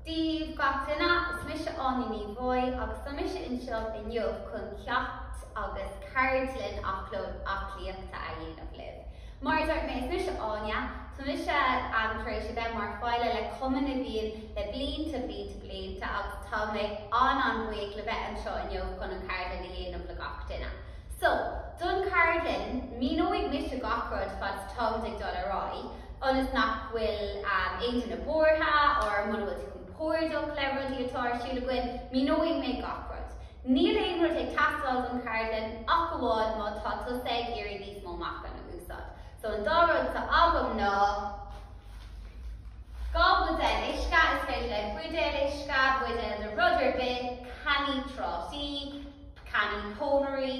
Díobh gatainna is mise Áine bhfuil agus tá mise inseo inniu chun ceacht agus ceardlann aclaíochta a dhéanamh libh. Mar dúirt mé is mise Áine, tá mise trééis bheith mar fáile le cumann a bhíonn le blianta agus tá mé an buíoch le bheith anseo inniu chun an ceardlann a dhéanamh le gatainna. So, don ceardlann, míonóigh mise gachrod fad Táimid ag dul aráidh, onas nach bhfuil éidir na bórtha or muna bhfuil pórdach le rudaí atá siúl againn, míonóigh mé gachrod. Níl éon rud ag teastáil don ceardlann ach go bhád má tá tusa ag iarraidh níos mó mac an úsad. So an dá rud sa agam ná gá buidéil isce is féidir le buidéil isce, buidéil na rudaí bit, canny trátaí, canny pónarí,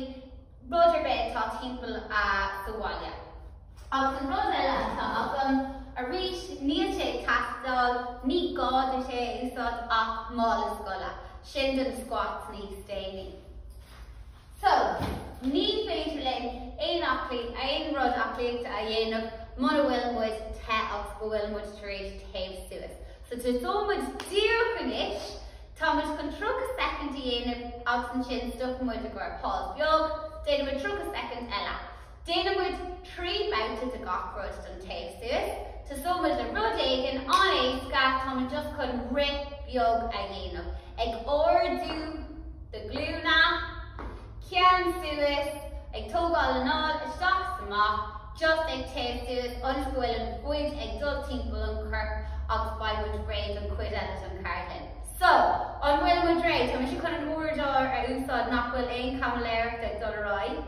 rudaí bit atá timpeall sa bhaile. Agus an rud eile atá agam a rís níl sé teastáil, ní gáda sé úsad ach mála scoile, sin den squat níos déanaí. So, ní féidir le aon rud aclaíochta a dhéanamh muna bhfuil muid te agus go bhfuil muid tréis taobh suas. So tá dómuid díorchanis, tá muid chun trúcha second dhéanamh agus an sin stocha muid a gur pás beag, déanamh muid trúcha second eile. Déanamh muid trí bouta de gachrod don taobh suas. Tá dómuid le rud éigean an éasca tá muid just chun rith beag a dhéanamh. Ag ordú de glúna, ceann suas, ag tógáil an áil isteach amach, just ag taobh suas, onas go bhfuil an buid ag dul timpeall an chur agus baidmuid réid an cuid eile an ceardlann. So, an bhfuil muid réid, tá muid chun an úrdár a úsáid nach bhfuil aon camléireacht ag dul aráidh.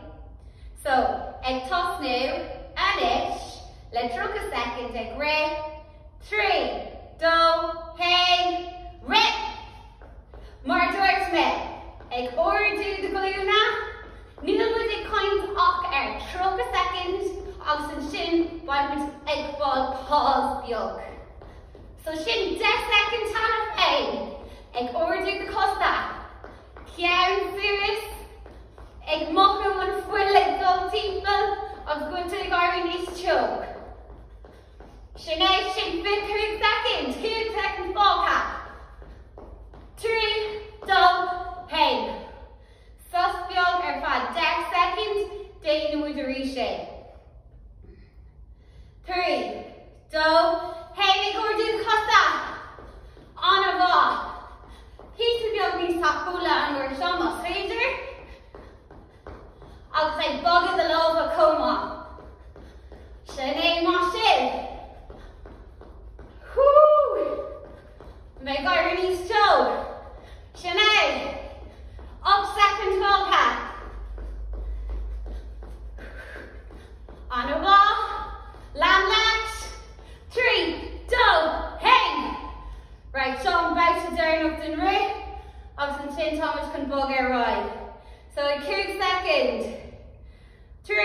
So, ag tosnú, anis, le trúcha second ag rith, 3, 2, 1, rith! Mar dúirt mé, ag ordú de glúna, níl muid ag caint ach trúcha second agus an sin baidmuid ag báil pás beag. So sin 10 second tanna féin, ag ordú de costa, ceann suas, ag mochnú an bhfuil ag dul timpeall agus go ag áirí níos teog. Sin é sin 2 second fágtha. 3, 2, 1. Sus beag fad 10 second, déanamh muid a rís sé. 3, 2, 1, ag ordú de costa. Anna bhá. Píosa beag níos tapúla an gur seamas féidir. Agus ag bogad the lámh a cóma. Sin é má sin. Mé gaiir níos teog. Sin é. Up second fágtha. Anna bhá. Lam leat. 3, 2, 1. Right, Sean bouta déarnach den rith agus an sin tá muid chun bog ar ráid. So ag 2 second. 3,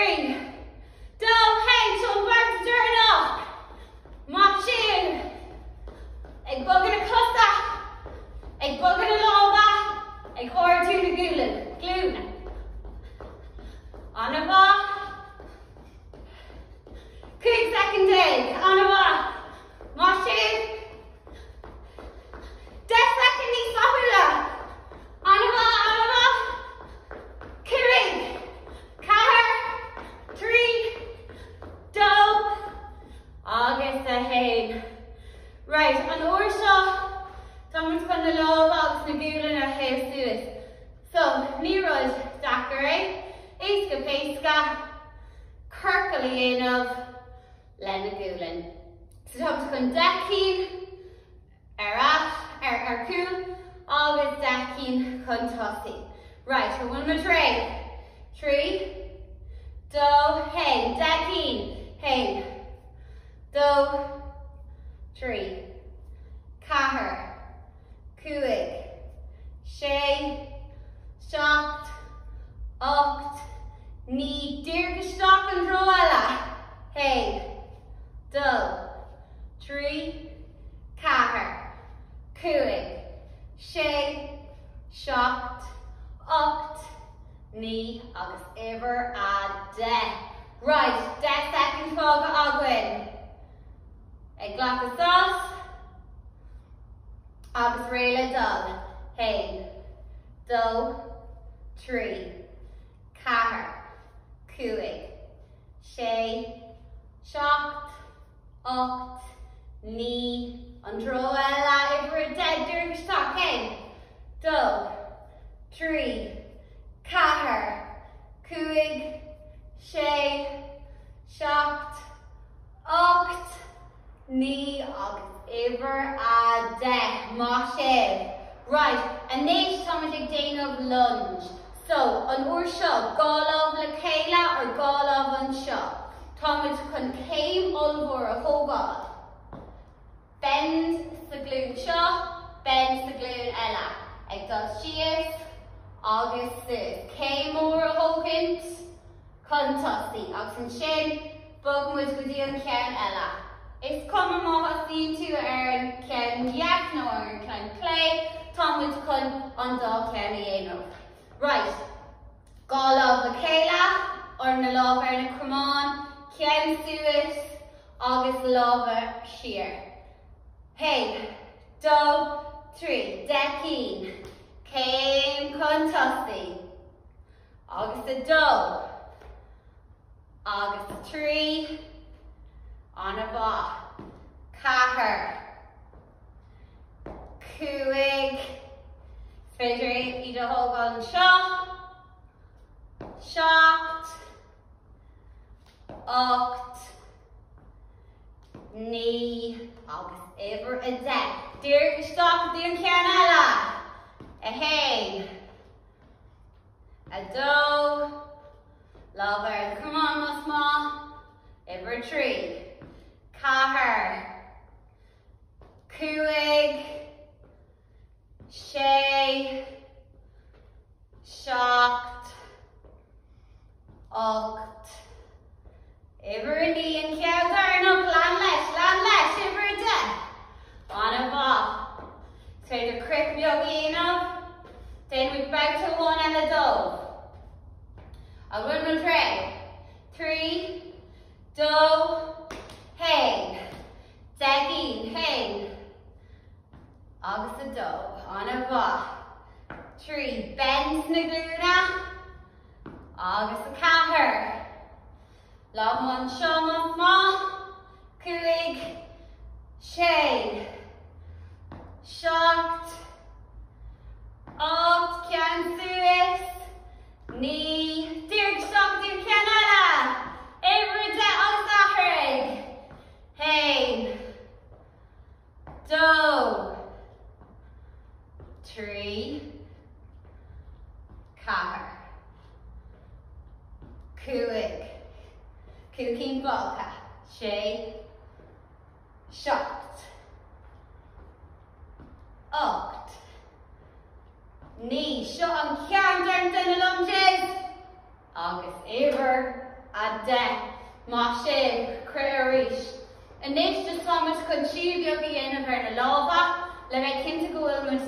2, 1. Sean bouta déarnach. Má sin. Ag bogad a costa. Ag bogad a lámha. Ag ordú na glúna. Anna bhá. 2 second ag. Anna bhá. Má sin. 10 second níos tapúla. Anna bhá. Cuaig. 4, 3, 2, agus a 1. Right, an uair seo, tá muid chun na lámh agus na gúlann ar taobh suas. So, ní rud dachar é, éasca péasca, curcail a dhéanamh le na gúlann. So tá muid chun 10 ar cúl agus 10 chun tosaí. Right, so bhfuil muid réid. 3, 2, 1, 10, 1, 2, 3, 4, 5, 6, 7, 8, 9, dearfacha an ráile. 1, 2, 3, 4, 5, 6, 7, 8, 9 agus ever a 10. Right, 10 second fágtha againn. Ag ghlacadh sás. agus réile dul, hain, dó, trí, cahar, cúig, sé, seacht, ocht, ní, an dro eile ibre dead dearfacha, hain, dó, trí, cahar, cúig, sé, seacht, ocht, ní, agus ibre a de, má sibh. Right, and neis Táimid ag déanamh lunge. So, an uair seo, gálamh le chéile or gálamh an seo. Táimid chun céim olmhór a thógáil. Bend sa glún seo, bend sa glún eile. Ag dul síos, agus sus. Céim mór a thógant, chun tosaí. Agus an sin, bogmuid go dtí an ceann eile. Is cuma má tú ar an ceann neamh nó ar an ceann clé, Táimid chun an dá ceann a dhéanamh. Right, gálamh le chéile or na lámh ar na crumáin, ceann suas agus lámh siar. Hain, dó, trí, decín, céim chun tosaí. Agus a dó, agus a trí, an a bá, cahar, cúig, féidir iad a thógáil an seo, seacht, ocht, ní, agus ibre a de. Dúir isteach dtí an ceann eile. A hain, a dó, lámh ar an crumáin mas má, ibre trí, cahar, cúig, sé, seacht, ocht, ibre ní an cead darnach, lean leis, ibre de. An a bá. Féidir cric beag dhéanamh, déanamh beag to bhain eile dó. A bhfuil an tré. Trí, dó, hain, decín, hain, agus a dó, an a bá. Trí, bend na glúna, agus a cahar. Lámh an seo mas má, cúig, sé, seacht, ocht, ceann suas, ní, dúir isteach dtí an ceann eile. Ibre de agus athraigh. Hain, dó, trí, cahar, cúig, cúcín bácha, sé, seacht, ocht, ní, seo an ceann dearn den na lunges, agus ibre a de, má sibh, cruith arís. Inis just Táimid chun siúl beag dhéanamh ar na lámha, le bheith cinnte go bhfuil muid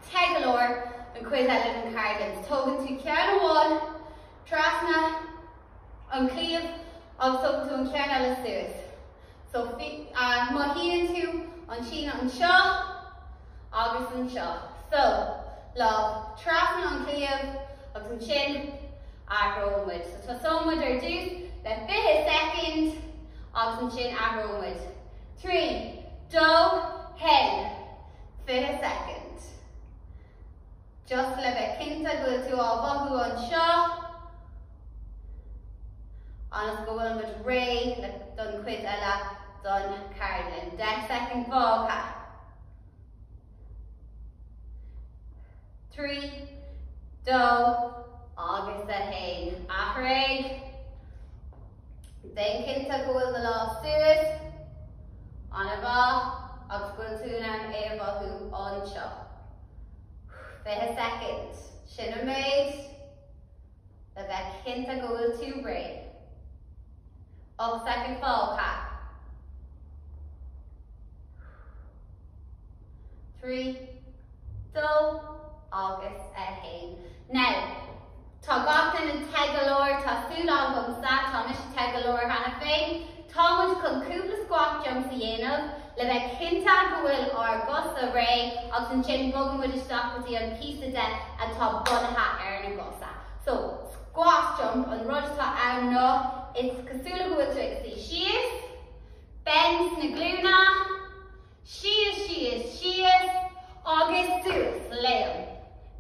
teagaileoir an cuid eile an ceardlann. Tógann tú ceann amháil, trasna an clíomh agus tógann tú an ceann eile suas. So má híonn tú an sin an seo agus an seo. So, lá trasna an clíomh agus an sin athrómuid. So tá ar dús le 20 second agus an sin athrómuid. 3, dó, hain, 20 second. Just le bheith cinnte go bhfuil tú á bhathú an seo. Agus go bhfuil muid ré le don cuid eile don ceardlann. 10 second bácha. 3, dó, agus a hain. Athraigh. Then cinnte go bhfuil na lá suas, an a bá, agus go bhfuil tú an é a bhathú an seo. 20 second. Sin a méid, le bheith cinnte go bhfuil tú ré. 8 second bácha. 3, dó, agus a hain. Now, tá gachtain an teagaileoir, tá súil agam sa, tá mis teagaileoir hana féin. Táimid chun cúpla squat jumps a dhéanamh, le bheith cinnte go bhfuil agus a ré agus an sin bogan bhfuil isteachtaí an píosa de atá bunathe ar na gosa. So, squash jump an rud tá ann ná, is cosúla go bhfuil tú ag sí sios, bends na glúna, sios, agus suas, léam.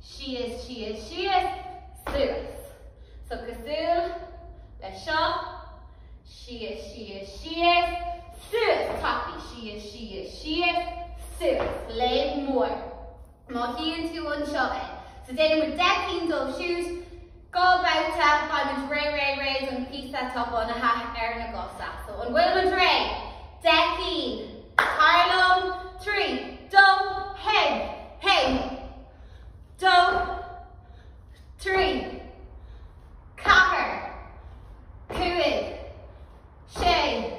Sios, suas. So cosúil, le seo, sios, suas, tappy, sios, suas, léam mór. Má híonn tú an seo é. So then with decking dul shoes, go about I'm ray and piece that up on a hat na gosa. So on Wilma Dre, decking, Harlem, 3, do, hey, do, 3, cocker, cúig, shade,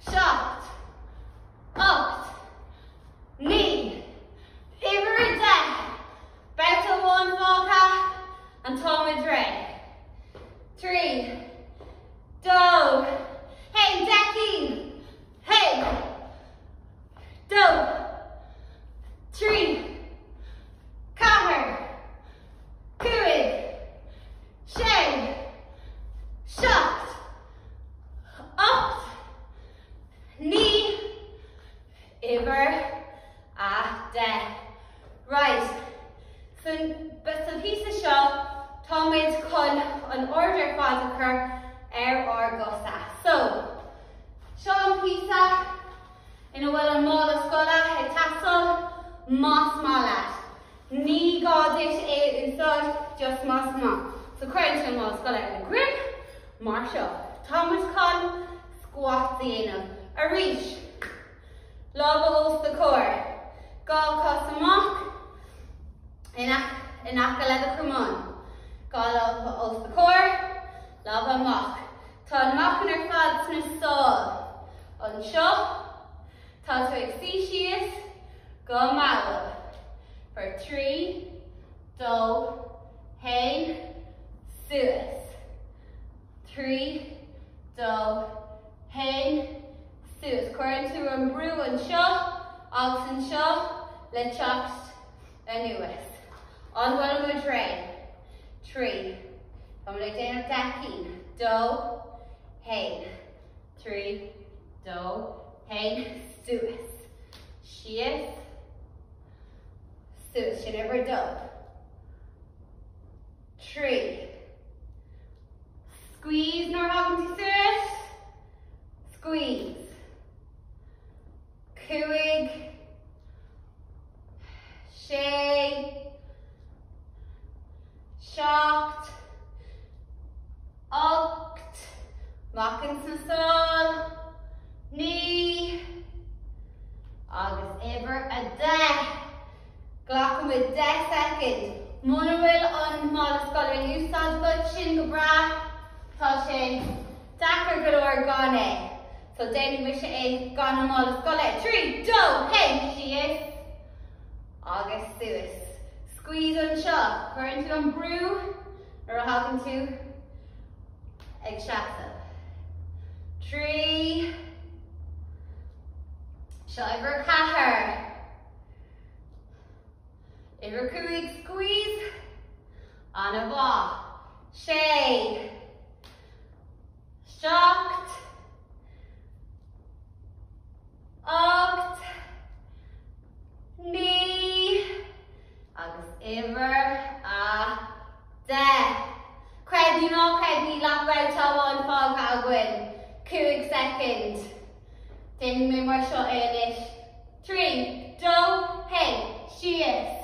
shocked, up, knee, iver deck. Back to 1 vodka and Táimid Dre. 3, do, hey, decking, hey, do, 3, cover, cúig, shade, shocked, up, knee, iver, deck. Right. So, but some piece of shot, Táimid chun an order fáilte ar gosa. So, Sean pizza in a bhfuil an mála scola ag tasol más mála. Ní gáis é úsod just más má. So chuir an mála scola in a grip, mar seo. Táimid chun squat dhéanamh. A rís. Lába os the core. Gá cos amach. In aclaíochta crumán. Gá os the core. Lába amach. Tá amach ar fad sna sáil. An seo. Tá tú ag sí sios. Go mála. For 3, 2, hain, suas. 3, 2, hain, suas. Cuireann tú an brú an seo, agus an seo, le teacht anuas. An bhfuil mu Dre. 3. Tá le déanamh decking. Do, hain. 3, 2, hain, suas. Sios. Suas, sin ever do. 3. Squeeze nor having to suas. Squeeze. Cúig. Shade. Shocked. Oct. Mocking some soul. Knee. Agus ever a death. Glachan with 10 seconds. Muna bhfuil an mála scola úsáid bud sin go bra. Tá sé dachar go leor gan é. So déanamh mise é gan an mála scola. 3, 2, hey, sios. Agus suas. Squeeze an seo. Cuireann tú an brú ar a hagann tú ag seasa. 3. Seo iver cathair. Iver cúig squeeze, an a blah, shade, shocked, oct, knee, agus iver a death. Cred you know cred ni lap right on fog againn. Cúig second. Then me mar seo éilis. 3, 2, hey, sios.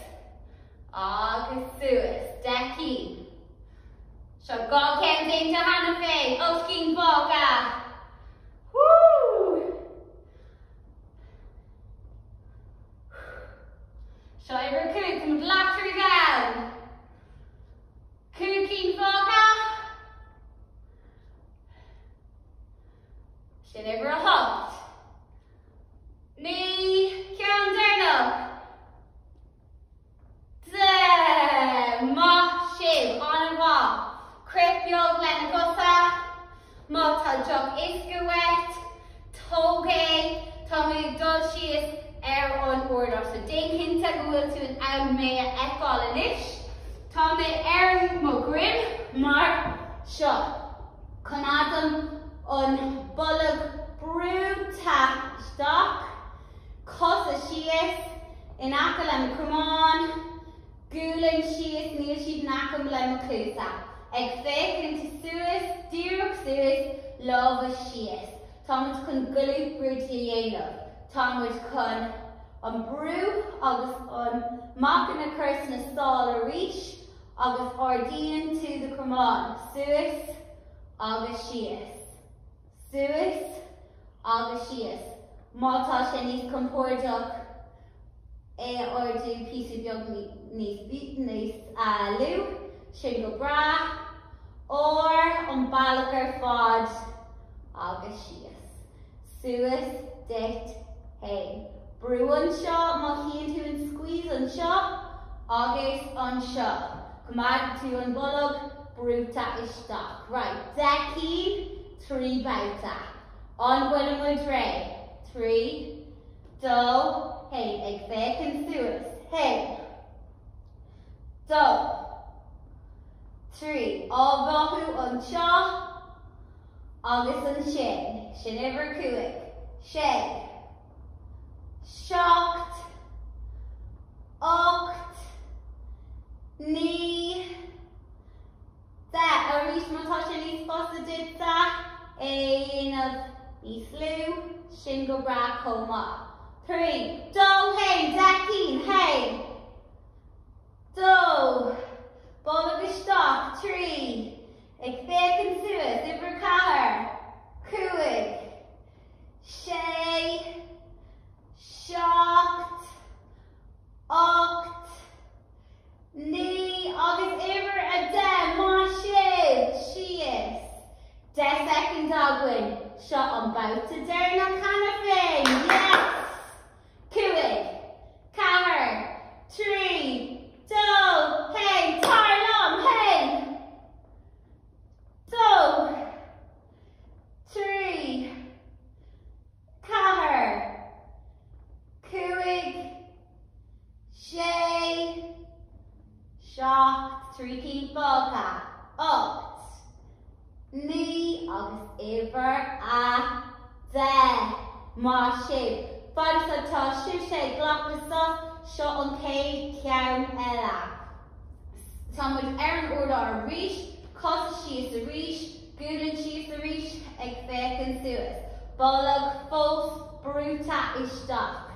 Agus suas, decking. So go came into Hannah Faye, Oskin Boga. Woo! So ever cook and black her down. Cooking Boga. Should ever halt. Knee, count down up. Sibh on and off. Crip yog len gosa. Mota jog isca wet. Toge. Táimid dul síos an order. So déan cinnte go bhfuil tú an ann mé eáil inis. Táimid mo grim mar seo. Chun adam an bolg brúta stoc, cosa síos in acail am cumán, gúlann síos níl siad nacam le mo cúsa. Ag fécinn tú suas, díreach suas, lábha síos. Táimid chun gulú brúta dhéanamh. Táimid chun an brú agus an machan na curs na stáil a ríis, agus ardíonn tú de cumán. Suas agus síos. Suas agus síos. Mátá sé níos compórdeach ordú písú beag níos lú, sin go bra, an bailachar fád agus síos. Suas dit hain. Brú an seo, má chéann tú an squeeze an seo, agus an seo. Cumad tú an bolg brúta isteach. Right, decín, trí bauta. An bhfuil mu ré. 3, 2, hain. Ag fécinn suas. Hain. 2, 3. Ábhathú an seo, agus an sin. Sin ibre cuaig. 6. 7, 8, 9, 10. Arís mátá sé níos fásta dita, éanamh níos lú, sin go bra comá. 3, 2, hain, decín, hain. 2, bolg isteach, 3. Ag fécinn suas, ibre cahar. 5, 6, 7, 8, 9, agus ibre a 10, má sibh, síos. 10 seconds againn, seo an bauta deir na canna féin, yes! 5, 4, 3, 2, hain, tarlam, hain. 2, 3, 4, 5, 6, 7, 3 cín fágtha, 8, 9, agus ibre a 10, má sibh. Fáilis atá siúil sé glacasa seo an céad ceann eile. Táimid an úrdar a ríis, cosa síos a ríis, gúlann síos a ríis, ag fécinn suas. Bolg fós brúta isteach.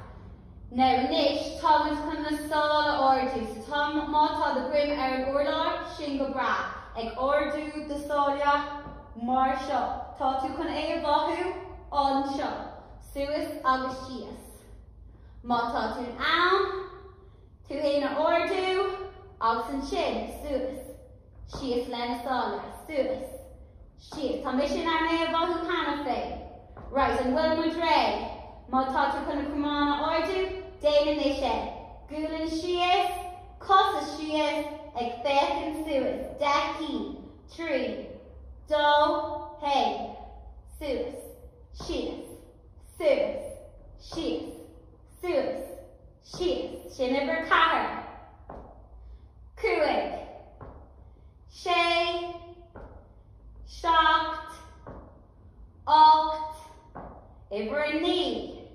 Now níis, táimid chun na stála ordú. So mátá de grim an úrdar, sin go bra. Ag ordú de stála mar seo. Tá tú chun éabhathú an seo. Suas agus síos. Mátá tú ann, tú héana ordú, agus an sin, suas. Síos lena stála, suas. Síos. Tá mis sin ar éabhathú canna féin. Right, an bhfuil mu ré. Mátá tú chun cumána ordú, déanann é sé. Gúlann síos, cosa síos, ag fécinn suas. Decín, 3, 2, hain. Suas. Síos. Suas, síos, suas, síos. Sin ibre cahar. 5, 6, 7, 8, ibre 9,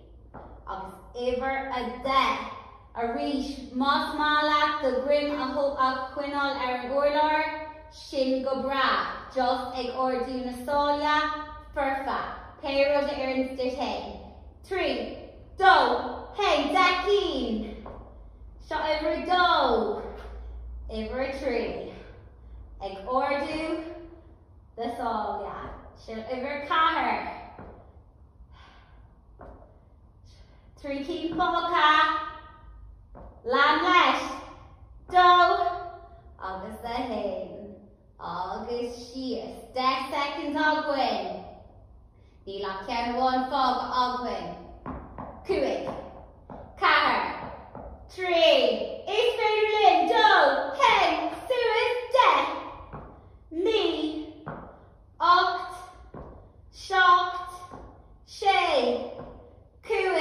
agus ibre a 10. A ríis más mála do grim a chuinál ar an úrdar, sin go bra. Just ag ordú na stála, furfa. Péro de Ernst hain. 3, 2, hain, decín. Seo ibre 2, ibre 3. Ag ordú the sála. Sin ibre 4. 3 cín fágtha. Lan leis. 2, agus a hain. Agus síos. 10 seconds againn. Ní le ceann fág againn. 5, 4, 3. Is féidir linn. 2, hain, suas, 10. 9, 8, 7, 6, 5,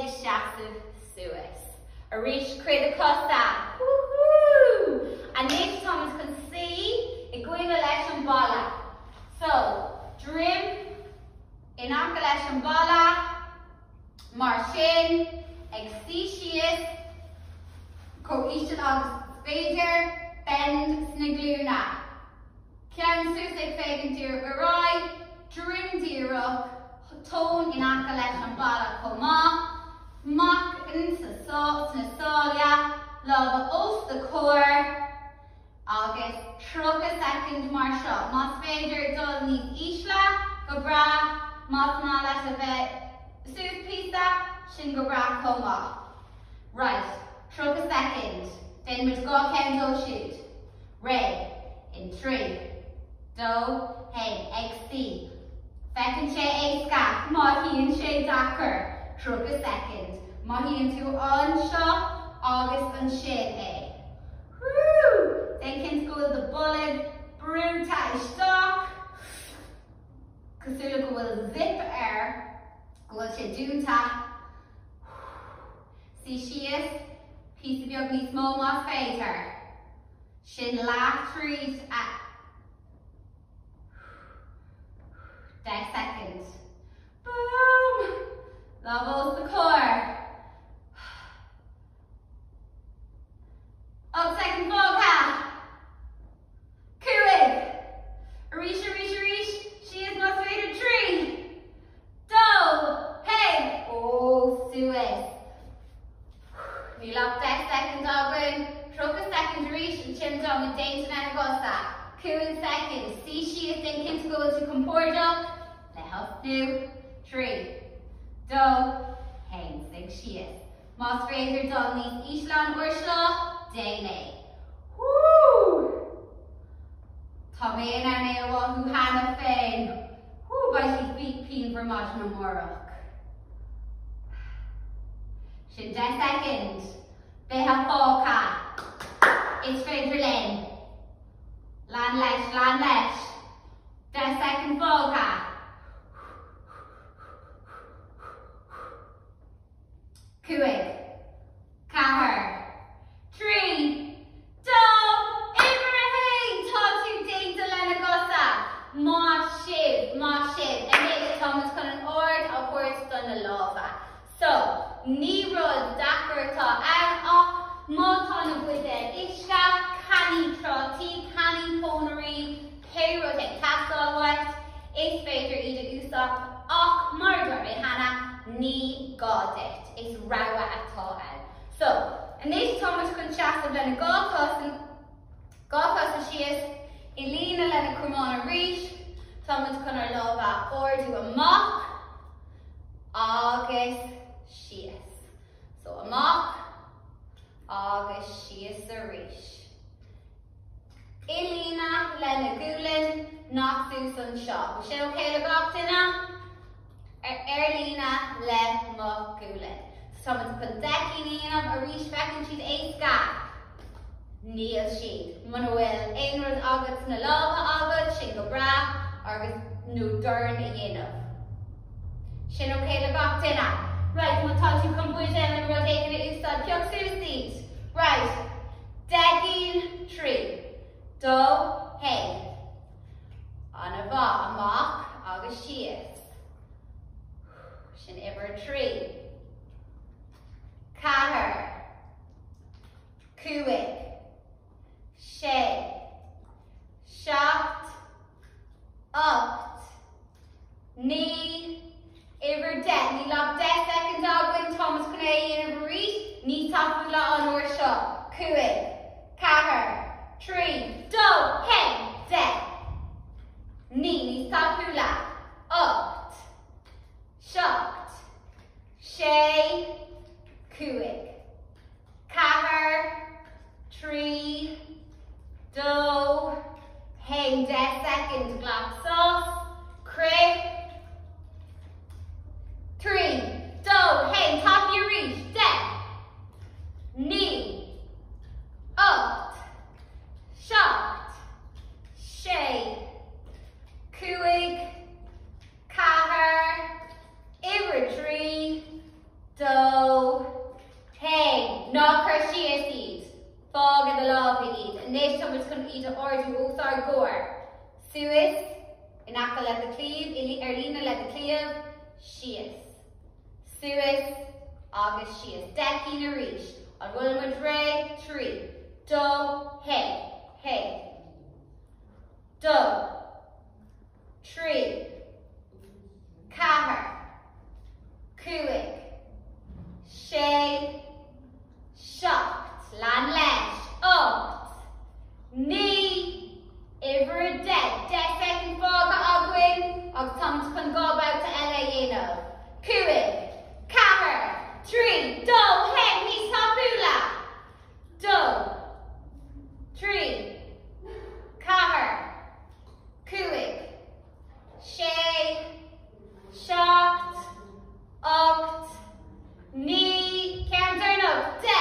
ag seasamh suas. Arish crida costa. Woohoo! And next Thomas can see a gwyn leis an balla. So, drim in leis an balla, mar sin, ag síisias, cohesion agus féidir, bend sna glúna. Ceann sus ag féidir dúr goráid, drim díreach, tón in leis an balla comá, mach in sna sália, lába os the chur, agus trocha second mar seo. Mas féidir dul níos ísle, go bra, mas ná leis a bheith sus písa, sin go bra comá. Right, trocha second. Then we'll go ceann dó siúd. Raibh in 3, dó, hey, ag sí. Fecinn sé éasca, maithíonn sé dachar, trocha second. Maithíonn tú an seo, agus an sin é. Woo! Then cinn go the bullet, brúta I stock. Cosúla go bhfuil zip go bhfuil sé dúnta. Sí sias, písa beag níos mó más féidir. Sin lá tríd a 10 seconds. Boom! Levels the core. Up second vocal. Cúig. Arish, arish, arish. She is most favorite tree. Do. Hey. Oh, suas. We lock 10 seconds againn. Trocha second arish and chin down with dainty and agosa. Cúig second. See she is thinking to go to compordo. Let help do. 3. Do. Hey, 6 she is. Mas féidir dul níos ísleán uairslá. Déine. Woo! Tá mé an Áine bhfuil chu hána féin. Woo, ba sí pín vermaj na mórach. Sin 10 seconds. Bethe fóca. Is féidir lein. Lan leis, lan leis. 10 second fóca. Cúig. Cahar. 3, do, Ibrahim, tá tú déanta lena gosa. Má sibh, and maybe Thomas can an ord a horse done the lava. So, ní rud dachar tá ach, má tá na bhuide isca, canny trotí, canny pónarí, peirud ag castáhacht, is féidir iad úsach, ach mardor é hana, ní gádet, is rawa atá an. So, and this Thomas can seasamh lena gáchas she is Ilína lena cumán arish, Thomas can ar lova ordu amach, agus she is. So amach, agus she is arish. Ilína lena gúlin, nach fúsan seo. Was sin okay le gachtainna? Lína le mo gúlin. Thomas can decíníanam arish fecinn siad éasca. Níl siad. Muna bhfuil aonrad agat na lábha agat, sin go bra, agus nó dorn a dhéanamh. Sin okay le gachtainna? Right, má tá tú chun buide na rud éigean a úsáid ceoch sústíd. Right, decín 3. Do, hey. Anna bha, amach, agus sias. Sin ibar 3. Cahar. Cúig. Sé. Seacht. Ocht. Ní. Ibar 10. Ní lach 10 seconds againn Thomas Cunay in a brief. Ní tapu la an or seo. Cúig. Cahar. 3. Do. Hey. 10. Ní tapu la. Ocht. Seacht. Sé. Cúig. Cahar. 3. Do. Hey, 10 seconds. Glass sauce. Crick. 3. Do. Hey, top your reach. 10. Ní. Ocht. Seacht. Sé. Cúig. Cahar. Ibar 3. Do. iad ordú óthar góir. Suas, in acha le the cléamh, lína le the cléamh, sias. Suas, agus sias. Decín a ríis. An bhfuil muid ré, trí. Do, he. Do. Trí. Cahar. Cuig. Sé. Seacht. Lan leis. Ocht. Ní. Iver dead. Second fága againn. Agus táimid chun gábáibh eile dhéanamh. Cuig. Cahar. Trí. Do. He. Ní sápúla. Do. Trí. Cahar. Cuig. Sé. Seacht. Ocht. Ní. Ceann dúnmh. De.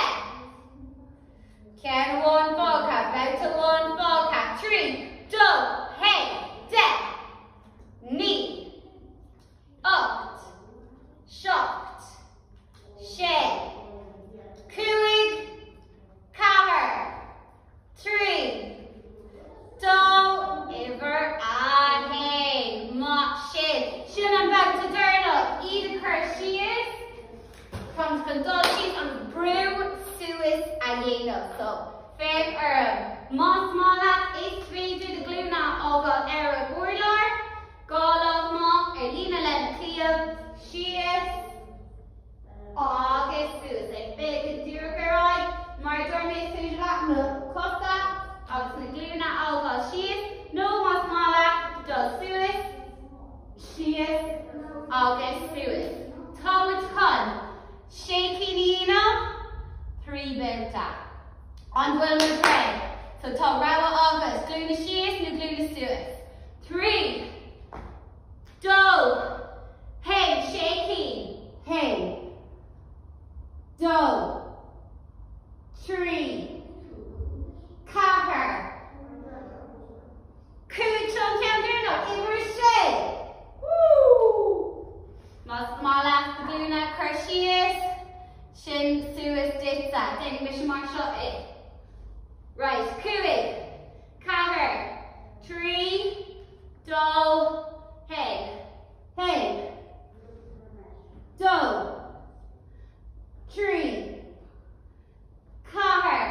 Ceann one fága. Bouta one fága. Trí. Do. He. De. Ní. Ocht. Seacht. Sé. Cuig. Cahar. Trí. Do. Iver againn. Má sin. Sin an bouta dúnmh. Iad a chur sias. Comes con dul sias an brú suas a dhéanamh. So, féim más mála is féidir de glúna ágáil ar a bhurlár. Gálamh más lína le na cléamh sias agus suas. Ag big an dúrgaráid mar dormid suas leat na costa agus na glúna ágáil sias. No más mála do suas, sias agus suas. Táimid chun shaking ina, 3 bouta. An bhfuil muid ré. So tá raibh agus glúna sias nó glúna suas. 3. Do. Hey, shaking. Hey. Do. 3. Cahar. Cuig chun ceann dúnmh. Iver sé. Woo! Mas mála glúna chur sias. Sin suas deasa. Déanaí mis mar seo é. Right, cuig. Cahar. 3. Do. Hey. Hey. Do. 3. Cahar.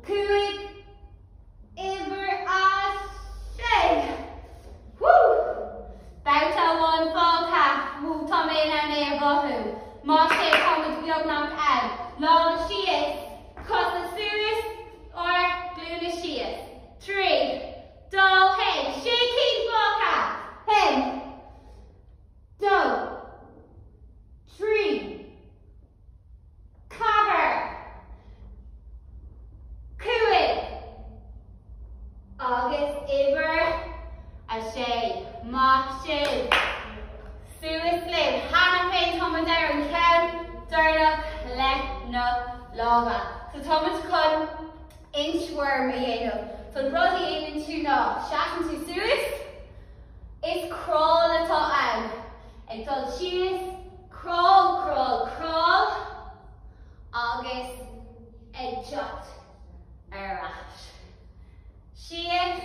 Cuig. Iver as sé. Woo! Bouta one fága. Wú tá mé na mé a bhathú. Má sé táimid beagnach ann. Lána sias. Cosa suas or glúna sias. 3. Do. Hey. Shaking fága. Hey. Do. 3. Cahar. Cuig. Agus iver a sé. Má sin. Suas lib. Hanna féin táimid ar an ceann dúnmh le na lága. So táimid chun inchworm a dhéanamh. So rudaí éanann tú ná seaachan tú suas is crawl atá ann. Ag dul sias, crawl, agus ag jot ar ais. Sias,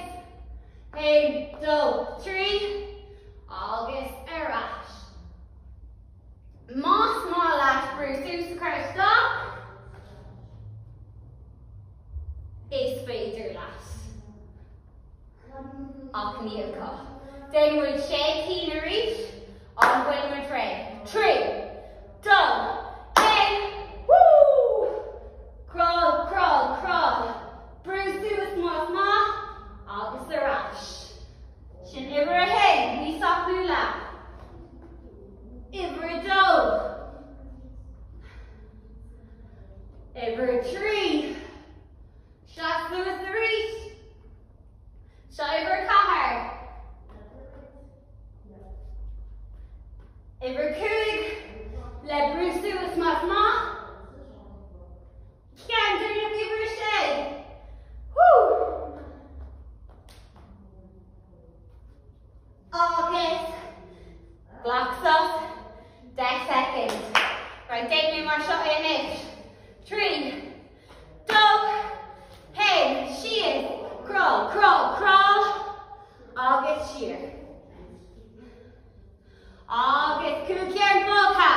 hey, do, 3, agus ar ais. Más má leis brú suas a chur stop is féidir leis. Ach níl cá. Then we'll shake in a reach on when we train. 3, do, hey, woo! Crawl. Bruce suas má, agus the rash. Sin iver a hey, ní sapúla. Iver a do. Iver a 3. Shot suas the reach. Shot iver cahar. Iver cuig, le brú suas má. Ceann dúnmh iver sé. Woo! Agus, blocks up, 10 seconds. Right, take me more shot in it. 3, do, hey, she crawl, crawl. Agus shear. Agus cúig ceann bócha.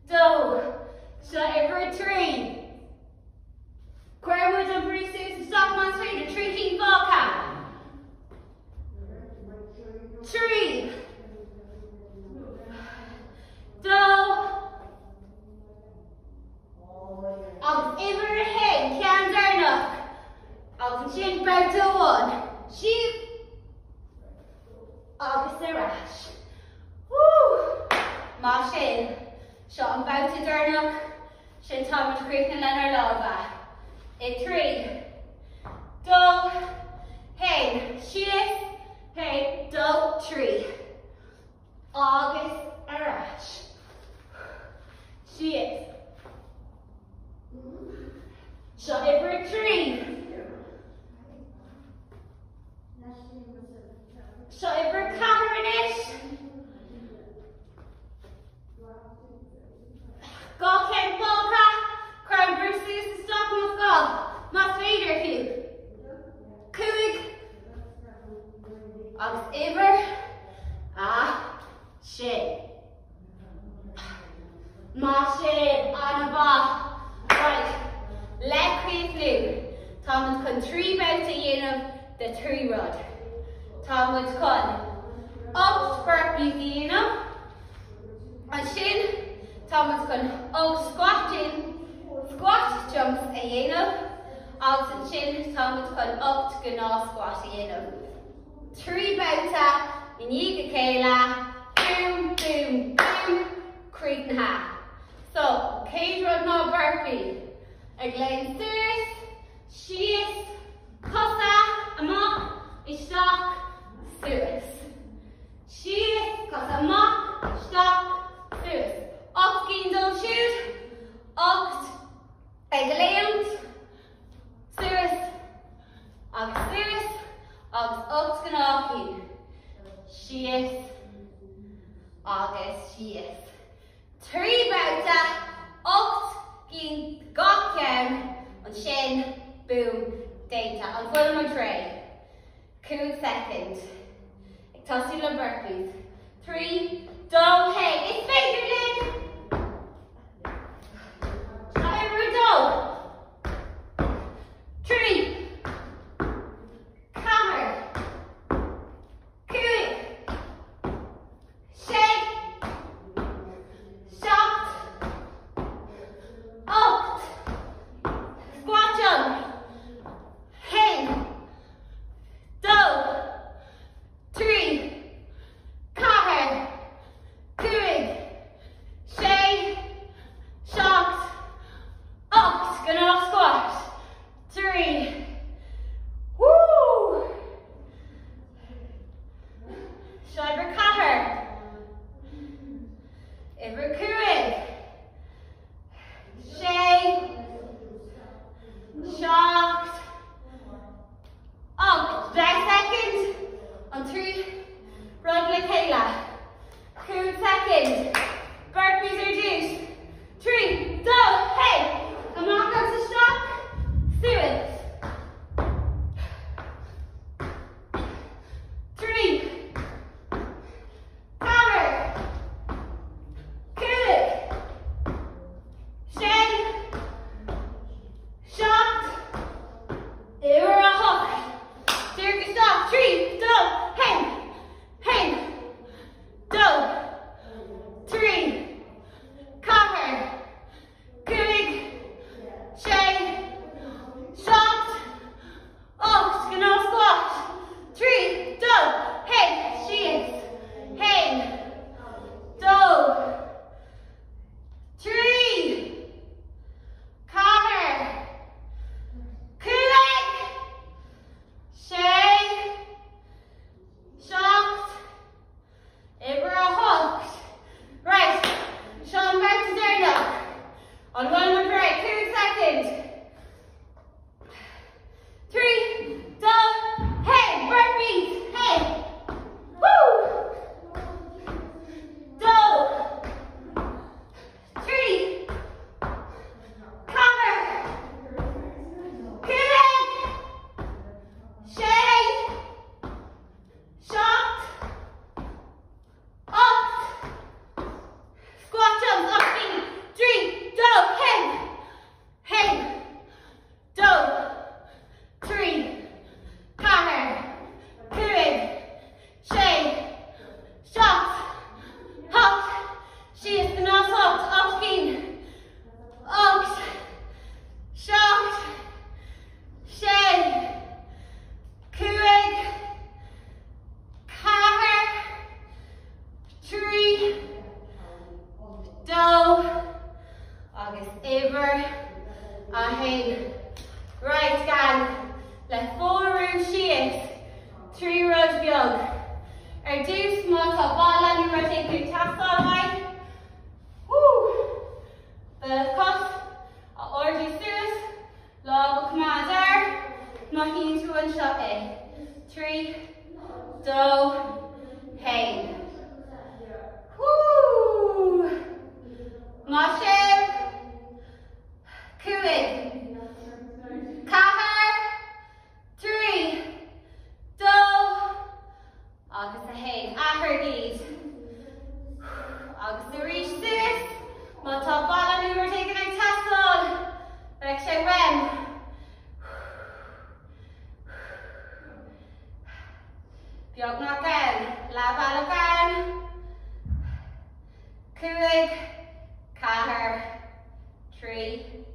Do. So every tree. Querwood and Bruce's Stockman's feet, a tree king bócha. Tree. Do. Agus iver head, ceann darnach. Agus sin back to one. Sheep. Agus the rash. Woo! Má sin. Seo an bouta darnach. Sin Táimid críoch na lenar lábha. I tree. Do. Hey. Sheep. Hey. Do. Tree. Agus a rash. Sheep. So every tree. So every cabinet. Go Ken Polka. Crown Bruce's stock must go. Must feeder you. Cúig. Agus ever. Shin. Ma shin. Anaba. Right. Let create blue. Táimid chun trí bouta dhéanamh the tree rod. Táimid chun up burpee dhéanamh. And sin Táimid chun squat jumps a dhéanamh. Agus an sin Táimid chun up gná squat a dhéanamh. Trí bouta inniu go chéile. Boom, boom, boom. Create na ha. So chéad rud ná burpee. Againn súil, siúl, cosa, amach, isteach, súil. Siúl, cosa, amach, isteach, súil. Ocht cinn dul siúd, ocht againn, súil, agus ocht gná cinn. Siúl, agus siúl. Trí bouta, ocht cinn gach ceann an sin, boom, déanta, an bhfuil mar tray. 2 seconds. Ag tosú le burpees. 3, do, hey, it's finger leg. Every do. 3, camera. Cúig. Shake. Shocked. Ocht. Squat jump. Hen. Do. 3. Caher. Cúig. Shay. Shocked. Ocht. Gná squat. 3. Woo! Shiver caher. Iver cúig. Shay. Shocked. Ocht. 10 seconds. On 3. Rod le chéile. 2 seconds. Burpees reduced. 3. Do. Hey. Amach as a stock. Súil. 3. Hammer. Cúig. dó, agus iver, againn. Right, gang, le fórú sias, trí rud beag. Dús má tá balla ní mar teagú taifeáil maith. The cos a ordú suas, lá go command má híonn tú an seo é. 3, 2, hain. Má sibh, 5, 4, 3, 2, agus a hain. Ahar gyd. Agus a rís suas, má tá balla ní mar teagú ag taifeáil. Beidh sé wen. Beag ná againn, leabhal againn. 5, 4, 3,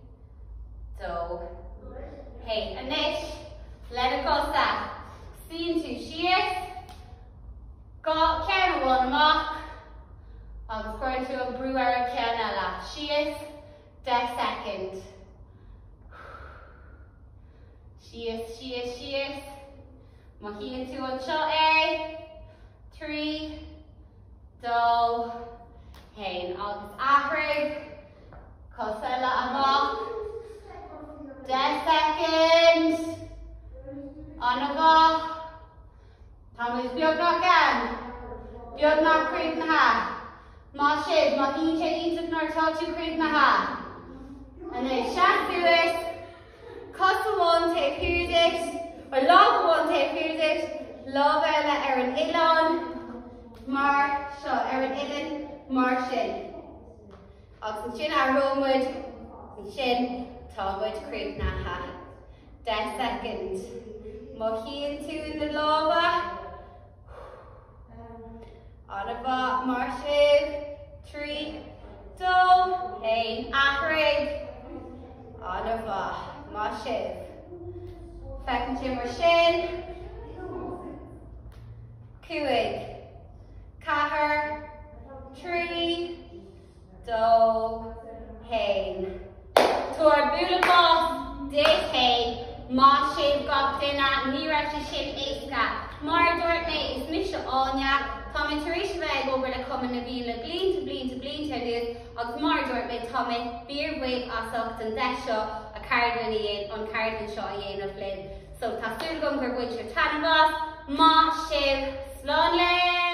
2, hain. Anois, le na cosa. Síonn tú sias, ceann bhfuil amach, agus cuireann tú an brú ar a ceann eile. Sias, 10 second. Sias, sias, sias. Má híonn tú an seo é. 3, 2, hain. Agus athraigh, cos eile amach. 10 second. Anna bha. Táimid beag ná againn. Beag ná críoch na ha. Má sibh, má híonn sé ionach nuair atá tú críoch na ha. Anois, seacht suas, cos amháin taobh chúdais, lámh amháin taobh chúdais, lámh eile ar an oileán, mar seo, ar an oileán, mar sin. Agus an sin arrómid, an sin táimid críoch na ha. 10 second. Má híonn tú in na lámha. Anna bha, mar sibh. 3, 2, hain. Athraigh. Anna bha, má sibh. Fecinn tú mar sin. 5, 4, 3, 2, hain. Tuair bualadh bás, déit hain. Má sibh gach duine, ní raibh sé sin éasca. Mar dúirt mé is mise Áine, táimid tar éis bheith obair le cumann na bhíonn blianta nuas, agus mar dúirt mé táimid bíor bhuaigh asach den de seo a ceardlann an ceardlann seo a dhéanamh linn. So tá súil gom gur bhuiid sé tanmhas, má sibh slán le.